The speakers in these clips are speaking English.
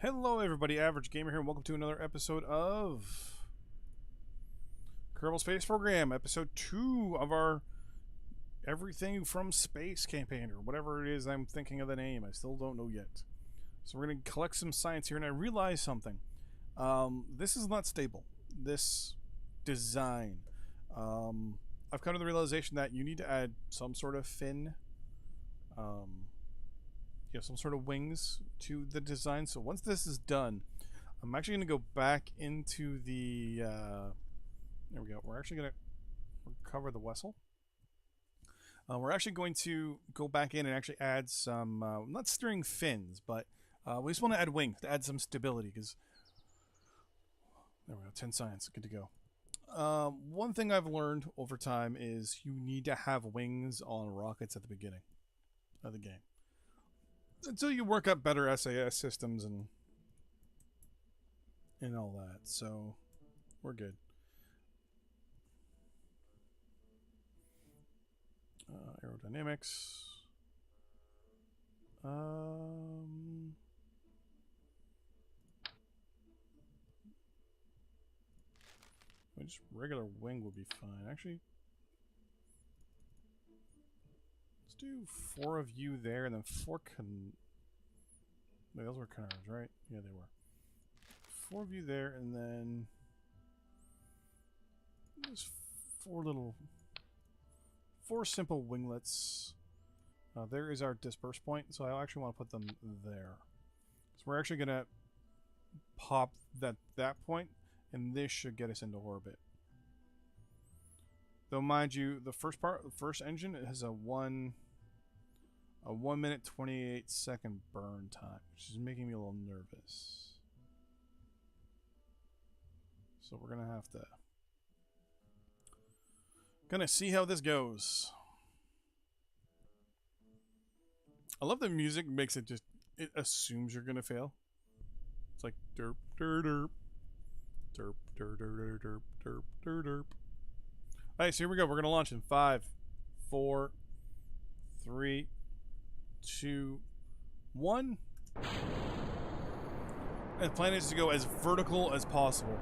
Hello everybody, Average Gamer here, and welcome to another episode of Kerbal Space Program, episode 2 of our Everything from Space campaign, or whatever it is I'm thinking of the name. I still don't know yet. So we're going to collect some science here, and I realized something. This is not stable. This design. I've come to the realization that you need to add some sort of fin, some sort of wings to the design. So once this is done, I'm actually going to go back into the there we go. We're actually going to recover the vessel. We're actually going to go back in and actually add some not steering fins, but we just want to add wings to add some stability, because there we go, 10 science, good to go. One thing I've learned over time is you need to have wings on rockets at the beginning of the game, until you work up better SAS systems and all that. So we're good. Aerodynamics. Just regular wing would be fine. Actually, let's do 4 of you there, and then 4 Wait, those were canards, right? Yeah, they were. 4 of you there, and then just 4 simple winglets. There is our disperse point, so I actually want to put them there. So we're actually gonna pop that point, and this should get us into orbit. Though, mind you, the first engine, it has a 1 minute 28 second burn time, which is making me a little nervous. So we're gonna see how this goes. I love the music, makes it assumes you're gonna fail. It's like derp derp derp derp derp derp derp derp derp derp. Alright, so here we go. We're gonna launch in 5, 4, 3, 2, 1. And the plan is to go as vertical as possible.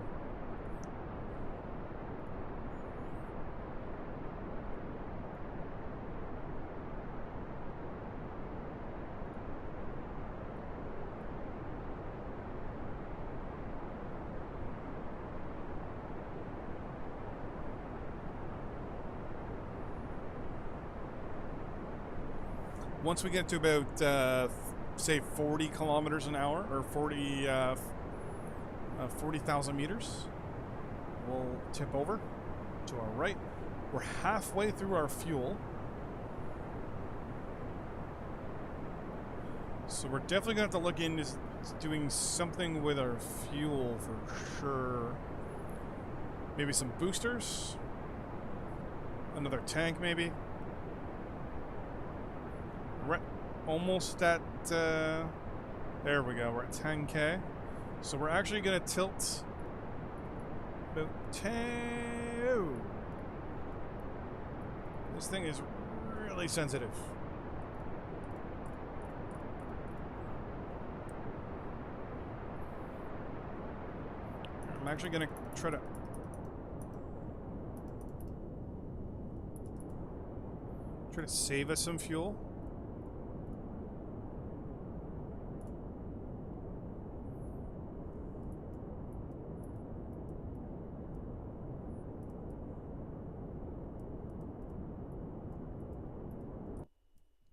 Once we get to about, say, 40 kilometers an hour, or 40,000 meters, we'll tip over to our right. We're halfway through our fuel. So we're definitely going to have to look into doing something with our fuel for sure. Maybe some boosters. Another tank, maybe. We're almost at, there we go, we're at 10k. So we're actually going to tilt about 10. This thing is really sensitive. I'm actually going to try to save us some fuel.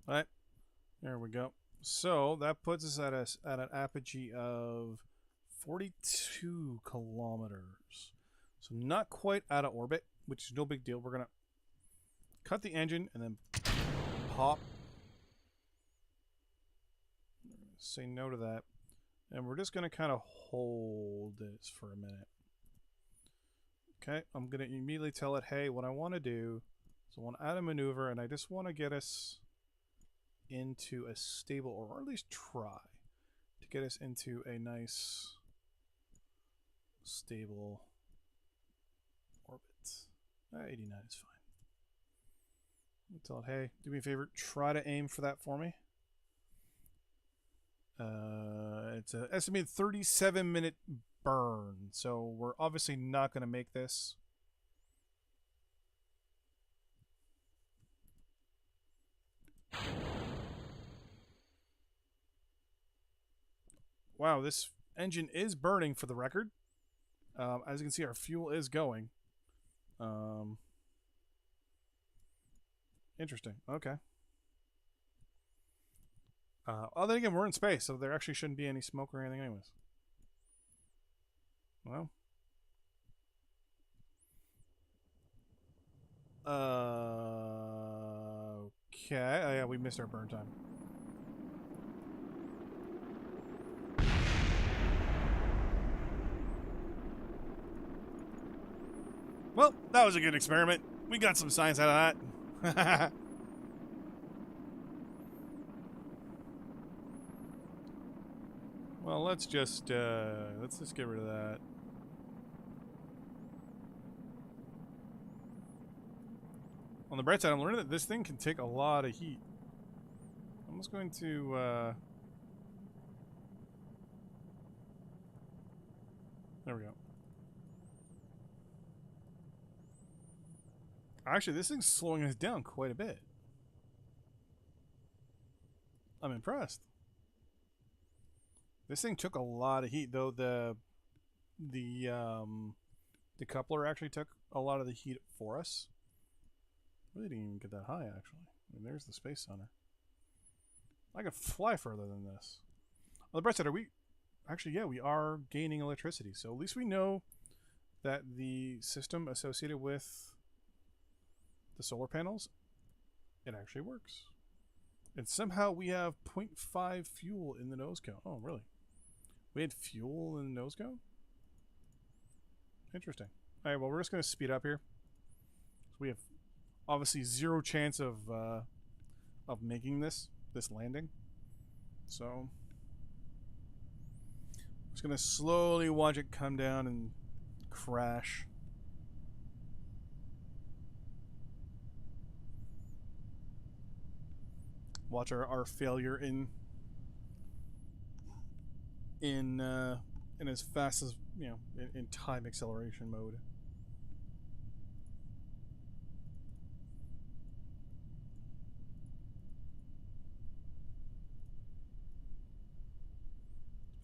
Alright, there we go. So that puts us at an apogee of 42 kilometers. So not quite out of orbit, which is no big deal. We're gonna cut the engine and then pop. Say no to that. And we're just gonna kind of hold this for a minute. Okay, I'm gonna immediately tell it, hey, what I want to do is I want to add a maneuver, and I just want to get us into a stable, or at least try to get us into a nice stable orbit. 89 is fine. I'll tell it, hey, do me a favor, try to aim for that for me. It's an estimated 37-minute burn, so we're obviously not going to make this. Wow, this engine is burning for the record. As you can see, our fuel is going. Interesting. Okay. Oh, then again, we're in space, so there actually shouldn't be any smoke or anything anyways. Well. Okay. Oh, yeah, we missed our burn time. Well, that was a good experiment. We got some science out of that. Well, let's just get rid of that. On the bright side, I'm learning that this thing can take a lot of heat. I'm just going to there we go. Actually, this thing's slowing us down quite a bit. I'm impressed. This thing took a lot of heat, though. The decoupler actually took a lot of the heat for us. Really didn't even get that high, actually. I mean, there's the Space Center. I could fly further than this. On the bright side, are we... Actually, yeah, we are gaining electricity. So at least we know that the system associated with the solar panels, it actually works. And somehow we have 0.5 fuel in the nose cone. Oh, really? We had fuel in the nose cone? Interesting. Alright, well, we're just going to speed up here. So we have obviously zero chance of making this landing. So I'm just going to slowly watch it come down and crash. Watch our failure in as fast as, you know, in time acceleration mode.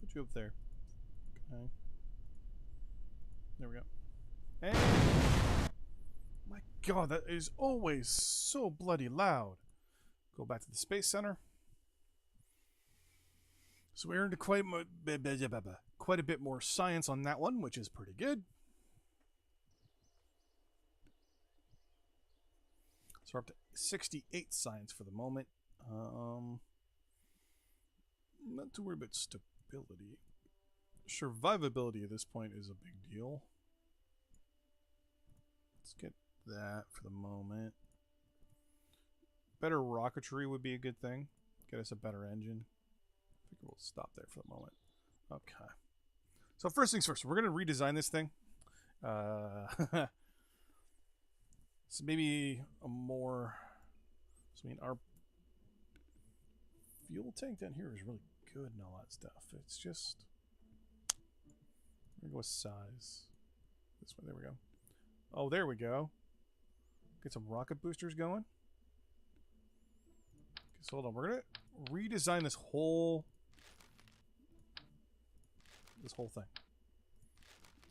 Put you up there. Okay. There we go. And my God, that is always so bloody loud. Go back to the Space Center. So we earned quite a bit more science on that one, which is pretty good. So we're up to 68 science for the moment. Not too worried about stability. Survivability at this point is a big deal. Let's get that for the moment. Better rocketry would be a good thing. Get us a better engine. I think we'll stop there for the moment. Okay. So first things first, we're going to redesign this thing. So maybe a more... So I mean, our fuel tank down here is really good and all that stuff. It's just... We're going to go with size. This one, there we go. Oh, there we go. Get some rocket boosters going. So hold on, we're gonna redesign this whole thing.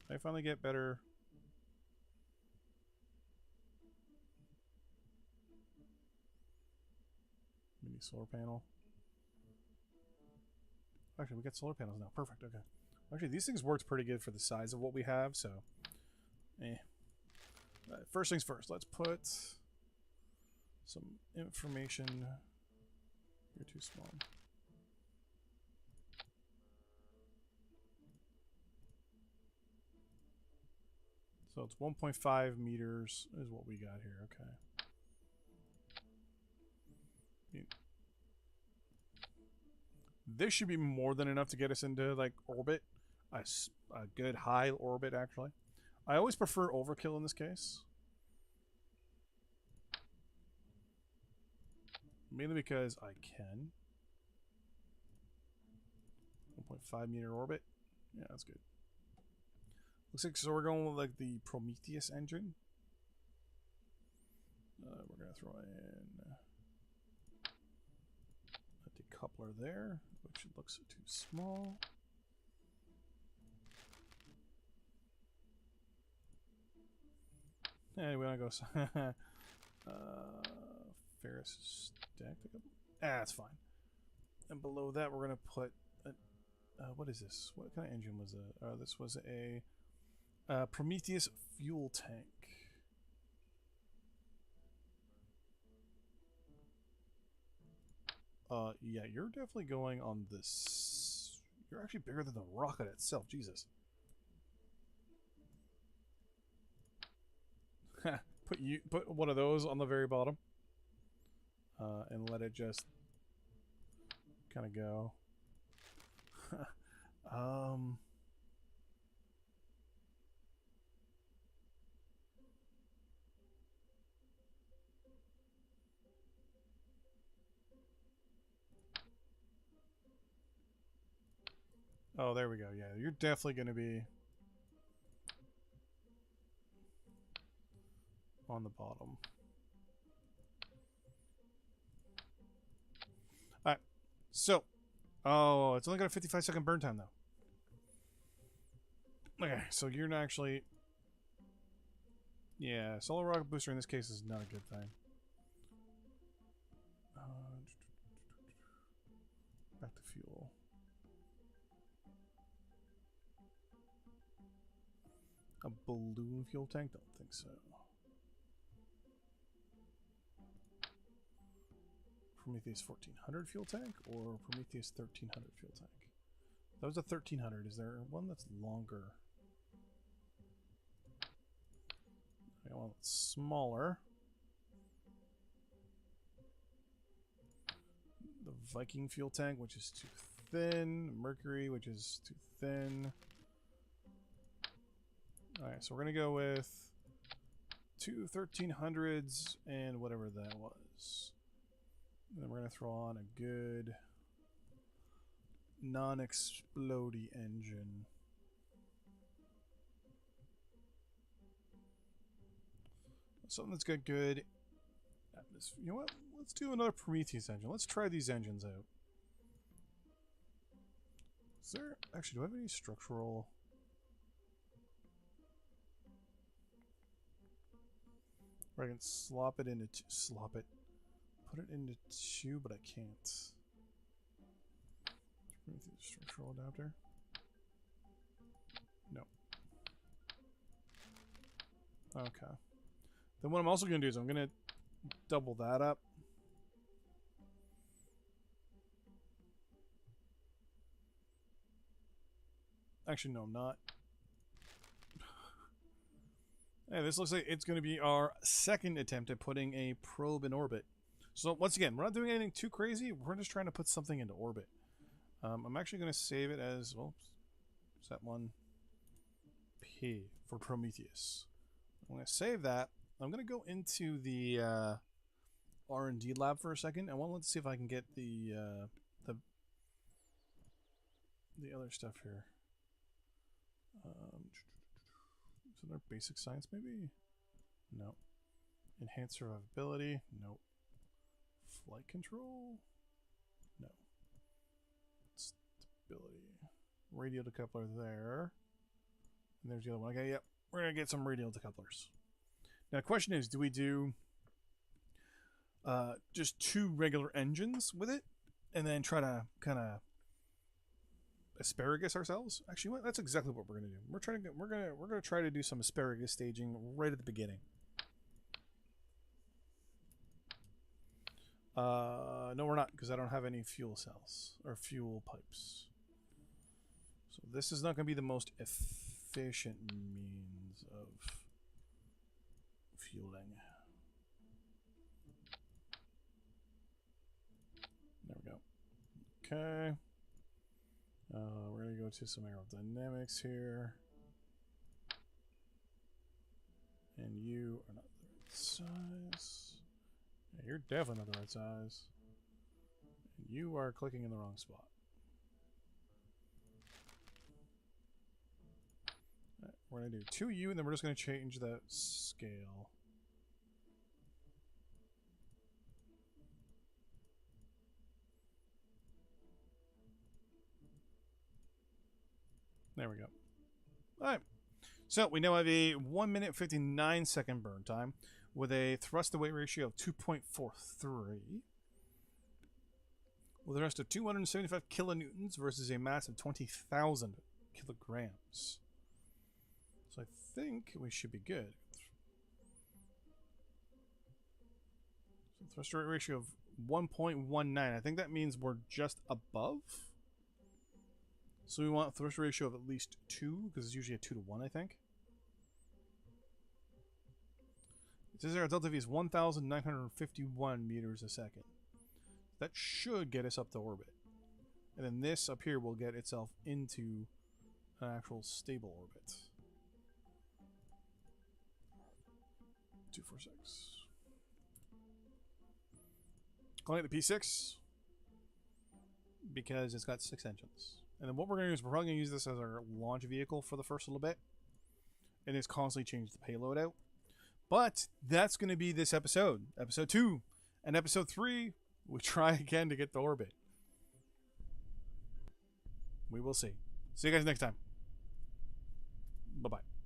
I finally get better. Mini solar panel. Actually, we got solar panels now. Perfect. Okay. Actually, these things worked pretty good for the size of what we have. So, first things first. Let's put some information. You're too small. So it's 1.5 meters is what we got here. Okay. This should be more than enough to get us into like orbit, a good high orbit actually. I always prefer overkill in this case. Mainly because I can. 1.5 What, 5-meter orbit? Yeah, that's good. Looks like, so we're going with like the Prometheus engine. We're gonna throw in a decoupler there, which looks too small. Anyway, I go. Ferris stack. That's fine. And below that, we're gonna put. What is this? What kind of engine was it? This was a Prometheus fuel tank. Yeah, you're definitely going on this. You're actually bigger than the rocket itself. Jesus. Put one of those on the very bottom, and let it just kind of go. Oh, there we go. Yeah, you're definitely going to be on the bottom. Alright, so, oh, it's only got a 55-second burn time, though. Okay, so you're not actually... Yeah, solar rocket booster in this case is not a good thing. Back to fuel. A balloon fuel tank? Don't think so. Prometheus 1400 fuel tank or Prometheus 1300 fuel tank? That was a 1300. Is there one that's longer? I want it smaller. The Viking fuel tank, which is too thin. Mercury, which is too thin. Alright, so we're going to go with two 1300s and whatever that was. And then we're going to throw on a good non-explodey engine. Something that's got good atmosphere. You know what? Let's do another Prometheus engine. Let's try these engines out. Is there... Actually, do I have any structural... Where I can slop it into... Slop it. Put it into 2, but I can't. Prometheus structural adapter. No. Okay. Then what I'm also going to do is I'm going to double that up. Actually, no, I'm not. Hey, this looks like it's going to be our second attempt at putting a probe in orbit. So once again, we're not doing anything too crazy. We're just trying to put something into orbit. I'm actually going to save it as, well, set 1P for Prometheus. I'm going to save that. I'm going to go into the R&D lab for a second. I want to see if I can get the other stuff here. Is there basic science maybe? No. Enhanced survivability? Nope. Flight control? No. Stability. Radio decoupler there. And there's the other one. Okay, yep. We're going to get some radio decouplers. Now, the question is, do we do just 2 regular engines with it? And then try to kind of asparagus ourselves? Actually, what? That's exactly what we're going to do. We're going to try to do some asparagus staging right at the beginning. No, we're not, because I don't have any fuel cells or fuel pipes. So this is not going to be the most efficient means of fueling. There we go. Okay. We're going to go to some aerodynamics here. And you are not the right size. Yeah, you're definitely not the right size. And you are clicking in the wrong spot. we're going to do 2U, and then we're just going to change the scale. There we go. All right. So we now have a 1 minute 59 second burn time with a thrust to weight ratio of 2.43. With a thrust of 275 kilonewtons versus a mass of 20,000 kilograms. So I think we should be good. So thrust to weight ratio of 1.19. I think that means we're just above. So we want a thrust ratio of at least 2, because it's usually a 2 to 1, I think. It says our delta V is 1,951 meters a second. That should get us up to orbit. And then this up here will get itself into an actual stable orbit. 246. Calling it the P6 because it's got 6 engines. And then what we're going to do is we're probably going to use this as our launch vehicle for the first little bit. And it's constantly change the payload out. But that's going to be this episode. Episode 2. And episode 3, we try again to get to orbit. We will see. See you guys next time. Bye-bye.